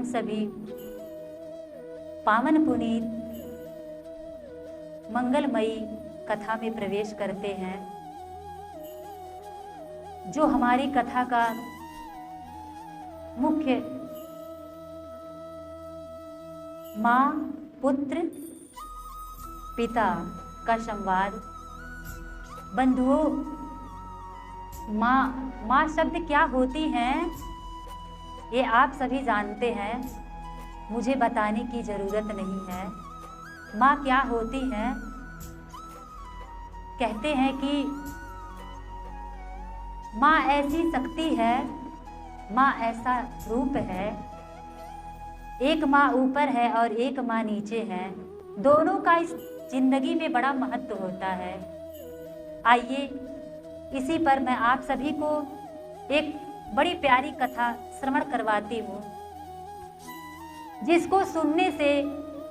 हम सभी पावन पुनीत मंगलमयी कथा में प्रवेश करते हैं। जो हमारी कथा का मुख्य माँ पुत्र पिता का संवाद। बंधुओं, माँ शब्द क्या होती हैं ये आप सभी जानते हैं, मुझे बताने की ज़रूरत नहीं है। माँ क्या होती हैं? कहते हैं कि माँ ऐसी शक्ति है, माँ ऐसा रूप है। एक माँ ऊपर है और एक माँ नीचे है। दोनों का इस जिंदगी में बड़ा महत्व होता है। आइए इसी पर मैं आप सभी को एक बड़ी प्यारी कथा श्रवण करवाती हूँ, जिसको सुनने से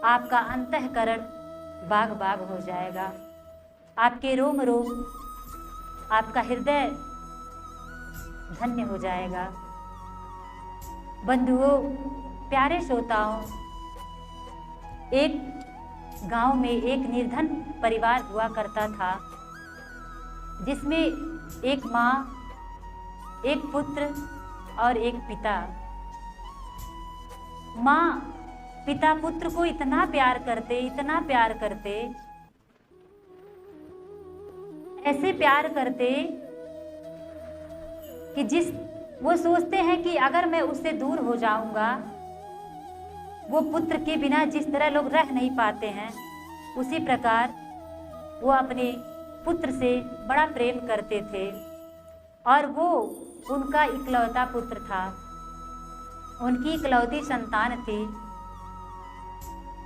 आपका अंतःकरण बाग बाग हो जाएगा, आपके रोम रोम, आपका हृदय धन्य हो जाएगा। बंधुओं, प्यारे श्रोताओं, एक गांव में एक निर्धन परिवार हुआ करता था, जिसमें एक माँ, एक पुत्र और एक पिता। माँ पिता पुत्र को इतना प्यार करते, इतना प्यार करते, ऐसे प्यार करते कि वो सोचते हैं कि अगर मैं उससे दूर हो जाऊंगा, वो पुत्र के बिना जिस तरह लोग रह नहीं पाते हैं, उसी प्रकार वो अपने पुत्र से बड़ा प्रेम करते थे। और वो उनका इकलौता पुत्र था, उनकी इकलौती संतान थी।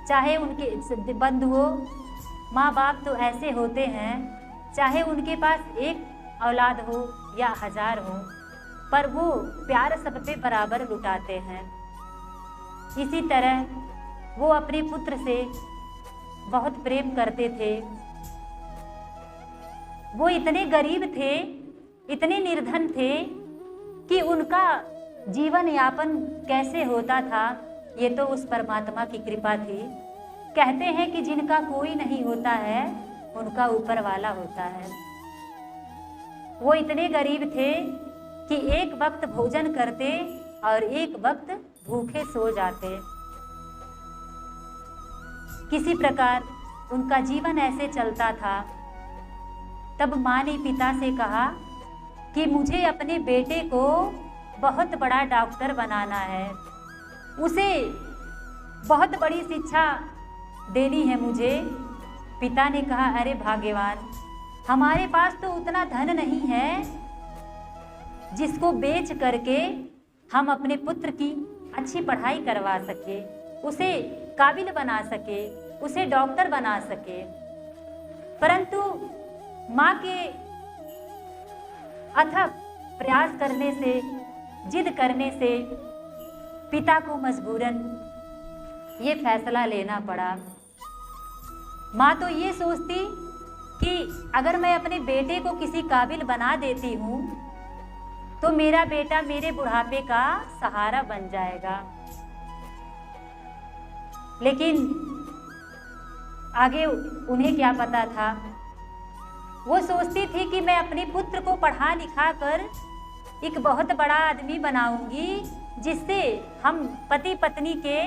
चाहे उनके बंधुओं, माँ बाप तो ऐसे होते हैं, चाहे उनके पास एक औलाद हो या 1000 हो, पर वो प्यार सब पे बराबर लुटाते हैं। इसी तरह वो अपने पुत्र से बहुत प्रेम करते थे। वो इतने गरीब थे, इतने निर्धन थे कि उनका जीवन यापन कैसे होता था, ये तो उस परमात्मा की कृपा थी। कहते हैं कि जिनका कोई नहीं होता है, उनका ऊपर वाला होता है। वो इतने गरीब थे कि एक वक्त भोजन करते और एक वक्त भूखे सो जाते। किसी प्रकार उनका जीवन ऐसे चलता था। तब माँ ने पिता से कहा कि मुझे अपने बेटे को बहुत बड़ा डॉक्टर बनाना है, उसे बहुत बड़ी शिक्षा देनी है मुझे। पिता ने कहा, अरे भाग्यवान, हमारे पास तो उतना धन नहीं है जिसको बेच करके हम अपने पुत्र की अच्छी पढ़ाई करवा सके, उसे काबिल बना सके, उसे डॉक्टर बना सके। परंतु माँ के अथक प्रयास करने से, जिद करने से पिता को मजबूरन ये फैसला लेना पड़ा। माँ तो ये सोचती कि अगर मैं अपने बेटे को किसी काबिल बना देती हूँ तो मेरा बेटा मेरे बुढ़ापे का सहारा बन जाएगा। लेकिन आगे उन्हें क्या पता था, वो सोचती थी कि मैं अपने पुत्र को पढ़ा लिखा कर एक बहुत बड़ा आदमी बनाऊंगी, जिससे हम पति पत्नी के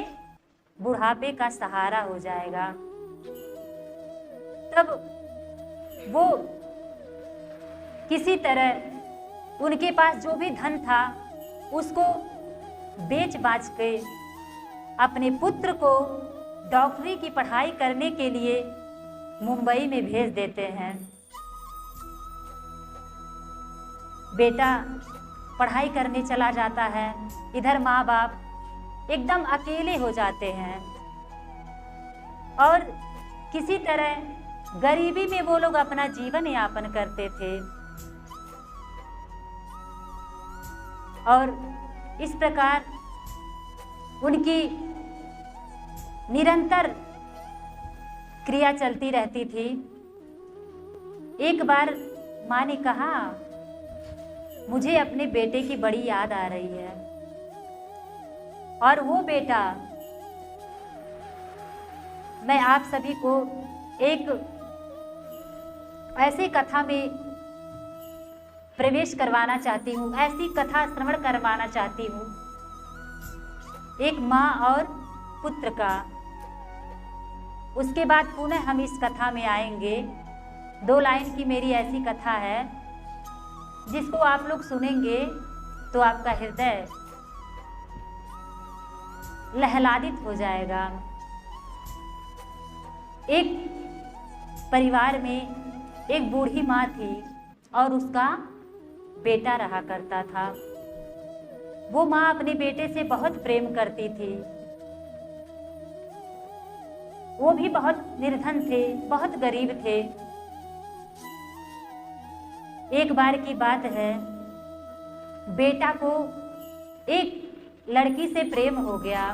बुढ़ापे का सहारा हो जाएगा। तब वो किसी तरह उनके पास जो भी धन था उसको बेच बाच के अपने पुत्र को डॉक्टरी की पढ़ाई करने के लिए मुंबई में भेज देते हैं। बेटा पढ़ाई करने चला जाता है, इधर माँ बाप एकदम अकेले हो जाते हैं और किसी तरह गरीबी में वो लोग अपना जीवन यापन करते थे। और इस प्रकार उनकी निरंतर क्रिया चलती रहती थी। एक बार माँ ने कहा, मुझे अपने बेटे की बड़ी याद आ रही है। और वो बेटा मैं आप सभी को एक ऐसी कथा में प्रवेश करवाना चाहती हूँ, ऐसी कथा श्रवण करवाना चाहती हूँ, एक माँ और पुत्र का। उसके बाद पुनः हम इस कथा में आएंगे। 2 लाइन की मेरी ऐसी कथा है जिसको आप लोग सुनेंगे तो आपका हृदय लहलादित हो जाएगा। एक परिवार में एक बूढ़ी माँ थी और उसका बेटा रहा करता था। वो माँ अपने बेटे से बहुत प्रेम करती थी। वो भी बहुत निर्धन थे, बहुत गरीब थे। एक बार की बात है, बेटा को एक लड़की से प्रेम हो गया।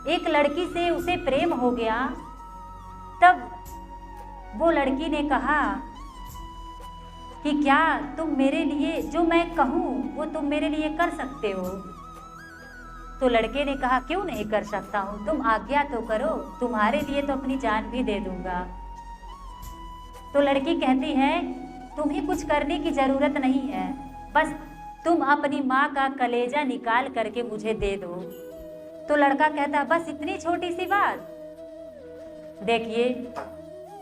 एक लड़की से उसे प्रेम हो गया। तब वो लड़की ने कहा कि क्या तुम मेरे लिए जो मैं कहूँ वो तुम मेरे लिए कर सकते हो? तो लड़के ने कहा क्यों नहीं कर सकता हूँ, तुम आज्ञा तो करो, तुम्हारे लिए तो अपनी जान भी दे दूंगा। तो लड़की कहती है तुम्हें कुछ करने की जरूरत नहीं है, बस तुम अपनी माँ का कलेजा निकाल करके मुझे दे दो। तो लड़का कहता बस इतनी छोटी सी बात। देखिए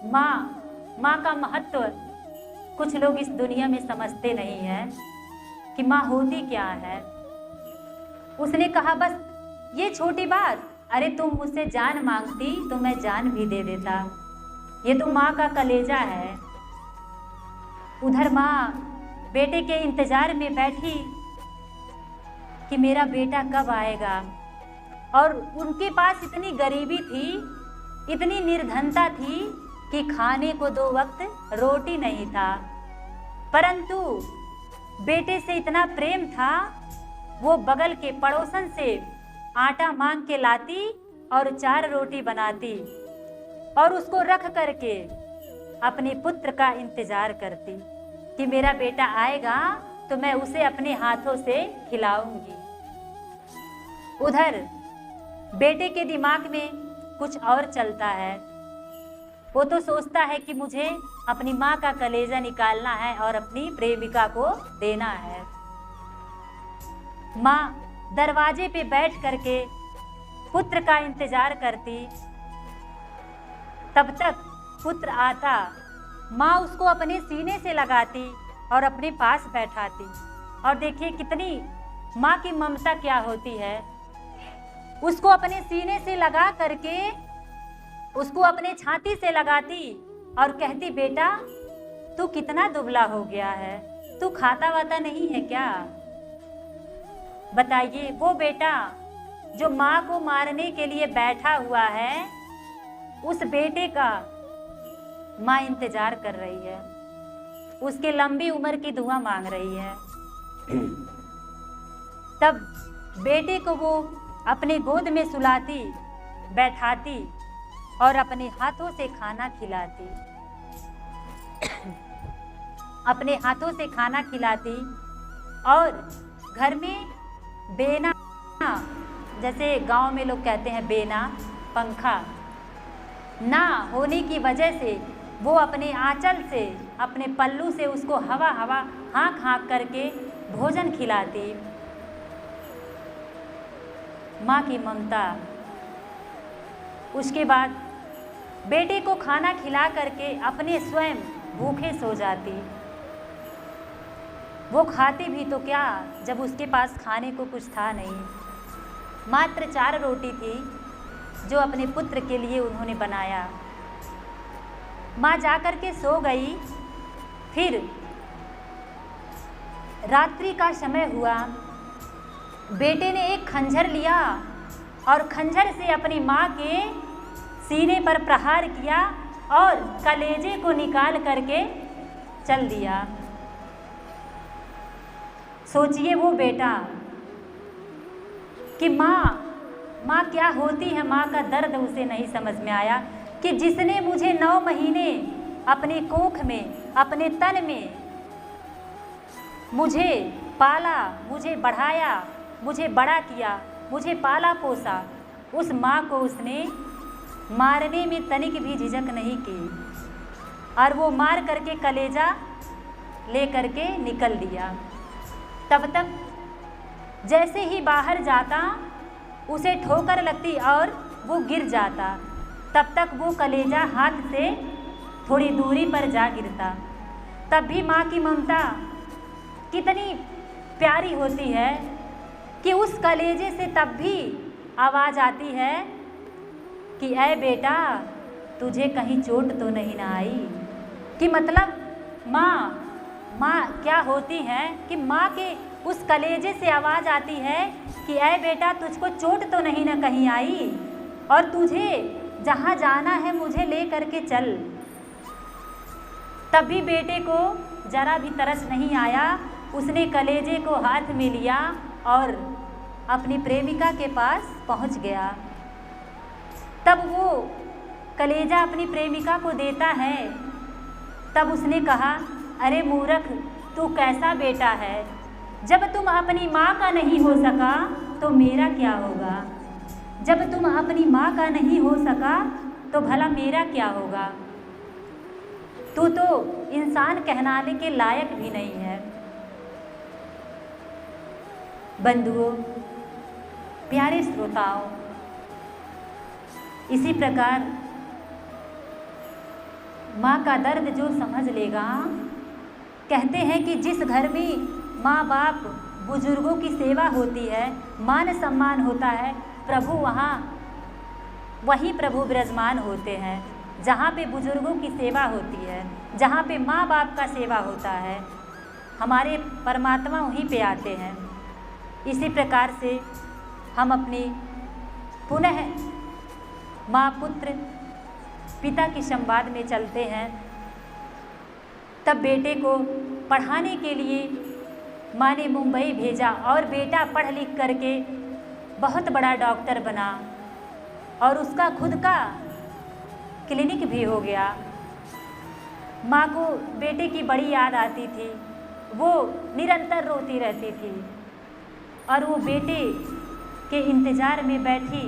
माँ का महत्व कुछ लोग इस दुनिया में समझते नहीं हैं कि माँ होती क्या है। उसने कहा बस ये छोटी बात, अरे तुम मुझसे जान मांगती तो मैं जान भी दे देता, ये तो माँ का कलेजा है। उधर माँ बेटे के इंतजार में बैठी कि मेरा बेटा कब आएगा। और उनके पास इतनी गरीबी थी, इतनी निर्धनता थी कि खाने को 2 वक्त रोटी नहीं था, परंतु बेटे से इतना प्रेम था, वो बगल के पड़ोसन से आटा मांग के लाती और 4 रोटी बनाती और उसको रख करके अपने पुत्र का इंतजार करती कि मेरा बेटा आएगा तो मैं उसे अपने हाथों से खिलाऊंगी। उधर बेटे के दिमाग में कुछ और चलता है। वो तो सोचता है कि मुझे अपनी माँ का कलेजा निकालना है और अपनी प्रेमिका को देना है। माँ दरवाजे पे बैठ करके पुत्र का इंतजार करती। तब तक पुत्र आता, माँ उसको अपने सीने से लगाती और अपने पास बैठाती। और देखिए कितनी माँ की ममता क्या होती है। उसको अपने सीने से लगा करके उसको अपने छाती से लगाती और कहती बेटा तू कितना दुबला हो गया है, तू खाता वाता नहीं है क्या? बताइए वो बेटा जो माँ को मारने के लिए बैठा हुआ है, उस बेटे का माँ इंतजार कर रही है, उसके लंबी उम्र की दुआ मांग रही है। तब बेटे को वो अपने गोद में सुलाती, बैठाती और अपने हाथों से खाना खिलाती। अपने हाथों से खाना खिलाती और घर में बेना, जैसे गांव में लोग कहते हैं बेना, पंखा ना होने की वजह से वो अपने आंचल से, अपने पल्लू से उसको हवा हवा हाँक हाँक करके भोजन खिलाती। माँ की ममता। उसके बाद बेटे को खाना खिला करके अपने स्वयं भूखे सो जाती। वो खाती भी तो क्या जब उसके पास खाने को कुछ था नहीं। मात्र 4 रोटी थी जो अपने पुत्र के लिए उन्होंने बनाया। माँ जाकर के सो गई। फिर रात्रि का समय हुआ। बेटे ने एक खंजर लिया और खंजर से अपनी माँ के सीने पर प्रहार किया और कलेजे को निकाल करके चल दिया। सोचिए वो बेटा कि माँ क्या होती है, माँ का दर्द उसे नहीं समझ में आया कि जिसने मुझे 9 महीने अपने कोख में, अपने तन में मुझे पाला, मुझे बढ़ाया, मुझे बड़ा किया, मुझे पाला पोसा, उस माँ को उसने मारने में तनिक भी झिझक नहीं की और वो मार करके कलेजा ले करके निकल दिया। तब तक जैसे ही बाहर जाता उसे ठोकर लगती और वो गिर जाता। तब तक वो कलेजा हाथ से थोड़ी दूरी पर जा गिरता। तब भी माँ की ममता कितनी प्यारी होती है कि उस कलेजे से तब भी आवाज़ आती है कि ऐ बेटा, तुझे कहीं चोट तो नहीं ना आई। कि मतलब माँ क्या होती है कि माँ के उस कलेजे से आवाज़ आती है कि ऐ बेटा, तुझको चोट तो नहीं ना कहीं आई और तुझे जहाँ जाना है मुझे ले करके चल। तब भी बेटे को जरा भी तरस नहीं आया। उसने कलेजे को हाथ में लिया और अपनी प्रेमिका के पास पहुंच गया। तब वो कलेजा अपनी प्रेमिका को देता है। तब उसने कहा, अरे मूर्ख, तू कैसा बेटा है, जब तुम अपनी माँ का नहीं हो सका तो मेरा क्या होगा। जब तुम अपनी माँ का नहीं हो सका तो भला मेरा क्या होगा। तू तो इंसान कहलाने के लायक भी नहीं है। बंधुओं, प्यारे श्रोताओं, इसी प्रकार माँ का दर्द जो समझ लेगा, कहते हैं कि जिस घर में माँ बाप बुजुर्गों की सेवा होती है, मान सम्मान होता है, प्रभु वहीं प्रभु विराजमान होते हैं। जहाँ पे बुजुर्गों की सेवा होती है, जहाँ पे माँ बाप का सेवा होता है, हमारे परमात्मा वहीं पे आते हैं। इसी प्रकार से हम अपनी पुनः माँ पुत्र पिता की संवाद में चलते हैं। तब बेटे को पढ़ाने के लिए माँ ने मुंबई भेजा और बेटा पढ़ लिख करके बहुत बड़ा डॉक्टर बना और उसका खुद का क्लिनिक भी हो गया। माँ को बेटे की बड़ी याद आती थी, वो निरंतर रोती रहती थी और वो बेटे के इंतज़ार में बैठी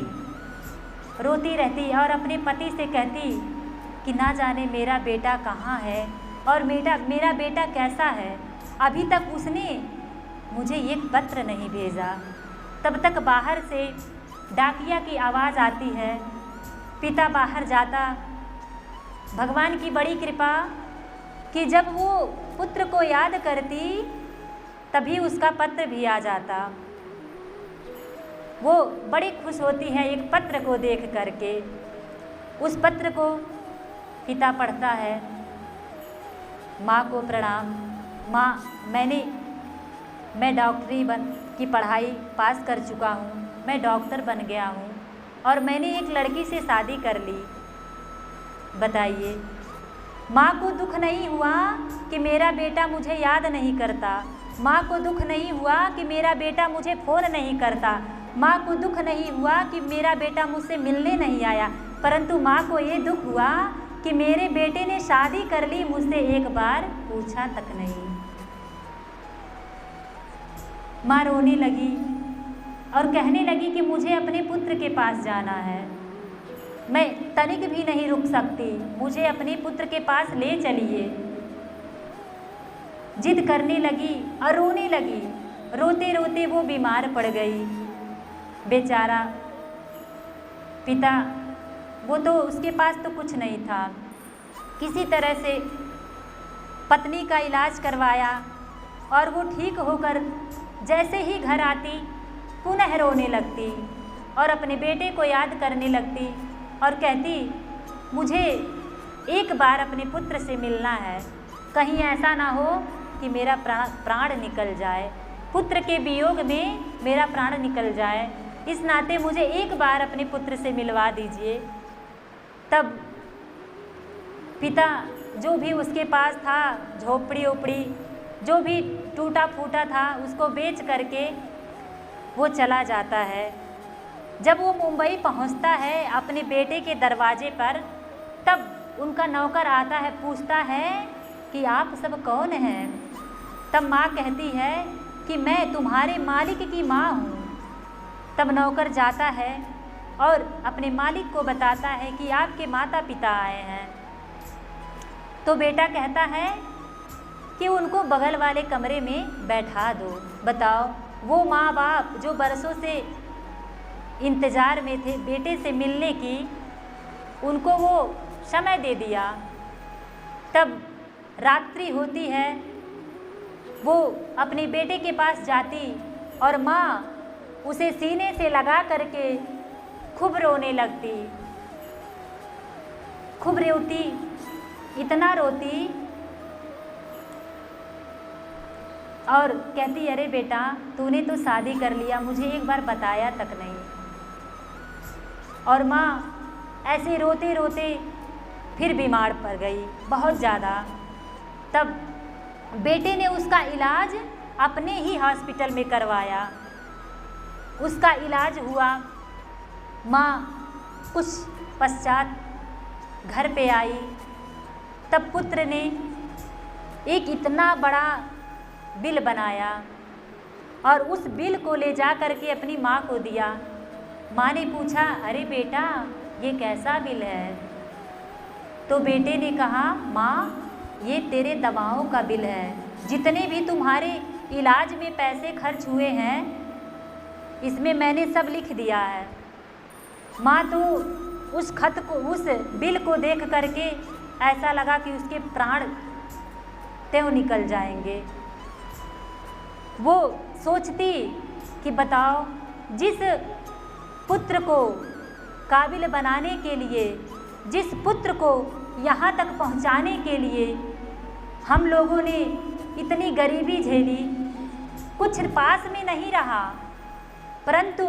रोती रहती और अपने पति से कहती कि ना जाने मेरा बेटा कहाँ है और मेरा बेटा कैसा है, अभी तक उसने मुझे एक पत्र नहीं भेजा। तब तक बाहर से डाकिया की आवाज़ आती है। पिता बाहर जाता। भगवान की बड़ी कृपा कि जब वो पुत्र को याद करती तभी उसका पत्र भी आ जाता। वो बड़ी खुश होती है एक पत्र को देख करके। उस पत्र को पिता पढ़ता है, माँ को प्रणाम, माँ मैं डॉक्टरी की पढ़ाई पास कर चुका हूँ, मैं डॉक्टर बन गया हूँ और मैंने एक लड़की से शादी कर ली। बताइए, माँ को दुख नहीं हुआ कि मेरा बेटा मुझे याद नहीं करता, माँ को दुख नहीं हुआ कि मेरा बेटा मुझे फ़ोन नहीं करता, माँ को दुख नहीं हुआ कि मेरा बेटा मुझसे मिलने नहीं आया, परंतु माँ को ये दुख हुआ कि मेरे बेटे ने शादी कर ली, मुझसे एक बार पूछा तक नहीं। माँ रोने लगी और कहने लगी कि मुझे अपने पुत्र के पास जाना है, मैं तनिक भी नहीं रुक सकती, मुझे अपने पुत्र के पास ले चलिए। जिद करने लगी और रोने लगी। रोते रोते वो बीमार पड़ गई। बेचारा पिता, वो तो उसके पास तो कुछ नहीं था, किसी तरह से पत्नी का इलाज करवाया और वो ठीक होकर जैसे ही घर आती पुनः रोने लगती और अपने बेटे को याद करने लगती और कहती, मुझे एक बार अपने पुत्र से मिलना है, कहीं ऐसा ना हो कि मेरा प्राण निकल जाए, पुत्र के वियोग में मेरा प्राण निकल जाए, इस नाते मुझे एक बार अपने पुत्र से मिलवा दीजिए। तब पिता जो भी उसके पास था, झोपड़ी ओपड़ी जो भी टूटा फूटा था, उसको बेच करके वो चला जाता है। जब वो मुंबई पहुंचता है अपने बेटे के दरवाजे पर, तब उनका नौकर आता है, पूछता है कि आप सब कौन हैं। तब माँ कहती है कि मैं तुम्हारे मालिक की माँ हूँ। तब नौकर जाता है और अपने मालिक को बताता है कि आपके माता पिता आए हैं। तो बेटा कहता है कि उनको बगल वाले कमरे में बैठा दो। बताओ, वो माँ बाप जो बरसों से इंतज़ार में थे बेटे से मिलने की, उनको वो समय दे दिया। तब रात्रि होती है, वो अपने बेटे के पास जाती और माँ उसे सीने से लगा करके खूब रोने लगती, खूब रोती, इतना रोती और कहती, अरे बेटा, तूने तो शादी कर लिया, मुझे एक बार बताया तक नहीं। और माँ ऐसे रोते रोते फिर बीमार पड़ गई बहुत ज़्यादा। तब बेटे ने उसका इलाज अपने ही हॉस्पिटल में करवाया। उसका इलाज हुआ। माँ कुछ पश्चात घर पे आई। तब पुत्र ने एक इतना बड़ा बिल बनाया और उस बिल को ले जा कर के अपनी माँ को दिया। माँ ने पूछा, अरे बेटा, ये कैसा बिल है? तो बेटे ने कहा, माँ, ये तेरे दवाओं का बिल है। जितने भी तुम्हारे इलाज में पैसे खर्च हुए हैं, इसमें मैंने सब लिख दिया है। माँ तो उस खत को, उस बिल को देख करके ऐसा लगा कि उसके प्राण त्यों निकल जाएंगे। वो सोचती कि बताओ, जिस पुत्र को काबिल बनाने के लिए, जिस पुत्र को यहाँ तक पहुँचाने के लिए हम लोगों ने इतनी गरीबी झेली, कुछ पास में नहीं रहा, परंतु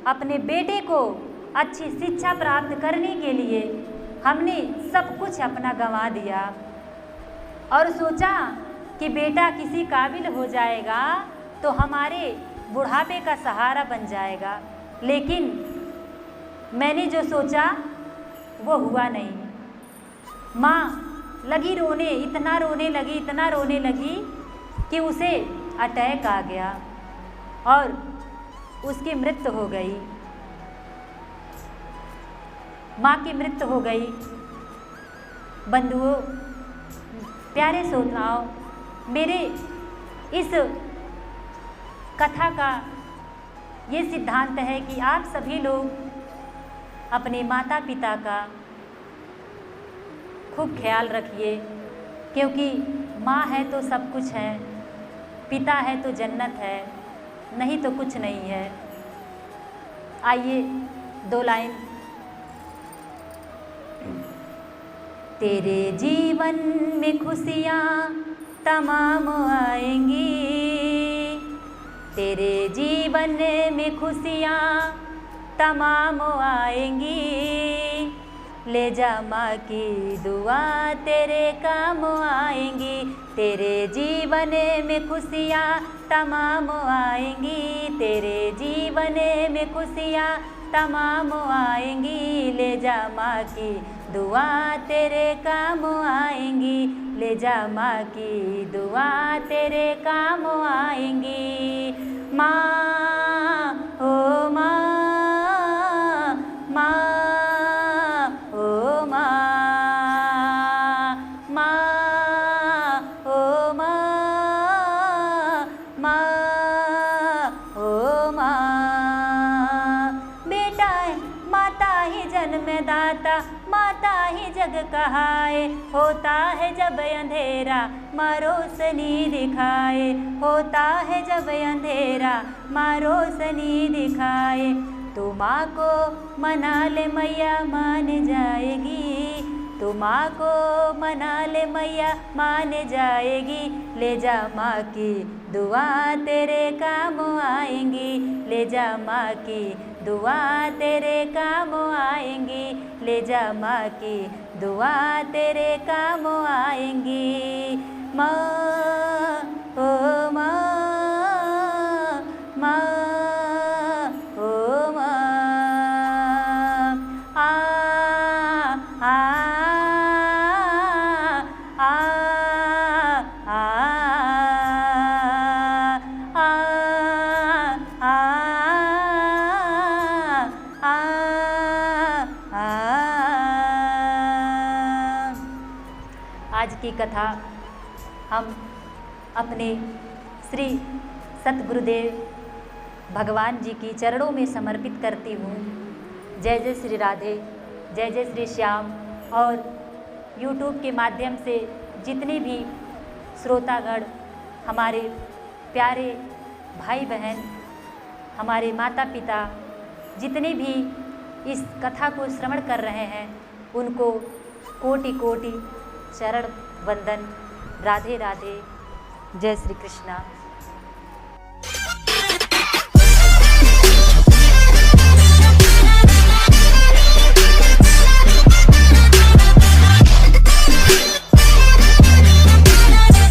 अपने बेटे को अच्छी शिक्षा प्राप्त करने के लिए हमने सब कुछ अपना गंवा दिया और सोचा कि बेटा किसी काबिल हो जाएगा तो हमारे बुढ़ापे का सहारा बन जाएगा। लेकिन मैंने जो सोचा वो हुआ नहीं। माँ लगी रोने, इतना रोने लगी कि उसे अटैक आ गया और उसकी मृत्यु हो गई। माँ की मृत्यु हो गई। बंधुओं, प्यारे श्रोताओं, मेरे इस कथा का ये सिद्धांत है कि आप सभी लोग अपने माता पिता का खूब ख्याल रखिए, क्योंकि माँ है तो सब कुछ है, पिता है तो जन्नत है, नहीं तो कुछ नहीं है। आइए 2 लाइन। तेरे जीवन में खुशियाँ तमाम आएंगी, तेरे जीवन में खुशियाँ तमाम आएंगी, ले जा माँ की दुआ तेरे काम आएंगी। तेरे जीवन में खुशियाँ तमाम आएंगी, तेरे जीवन में खुशियाँ तमाम आएंगी, ले जा माँ की दुआ तेरे काम आएंगी, ले जा माँ की दुआ तेरे काम आएंगी। माँ ओ माँ, माँ ओ माँ, माँ ओ माँ, माँ ओ माँ। बेटा माता ही जन्मदाता, माता ही जग कहाए, होता है जब अंधेरा माँ रोशनी दिखाए, होता है जब अंधेरा माँ रोशनी दिखाए। तो माँ को मना ले मैया मान जाएगी, तो माँ को मना ले मैया मान जाएगी, ले जा माँ की दुआ तेरे काम आएंगी, ले जा माँ की दुआ तेरे काम आएंगी, ले जा माँ की दुआ तेरे काम आएंगी। माँ ओ माँ, माँ ओ माँ, आ आ आ आ आ आ आज की कथा हम अपने श्री सतगुरुदेव भगवान जी की चरणों में समर्पित करती हूँ। जय जय श्री राधे, जय जय श्री श्याम। और YouTube के माध्यम से जितने भी श्रोतागण, हमारे प्यारे भाई बहन, हमारे माता पिता, जितने भी इस कथा को श्रवण कर रहे हैं, उनको कोटि कोटि चरण वंदन। राधे राधे, जय श्री कृष्णा।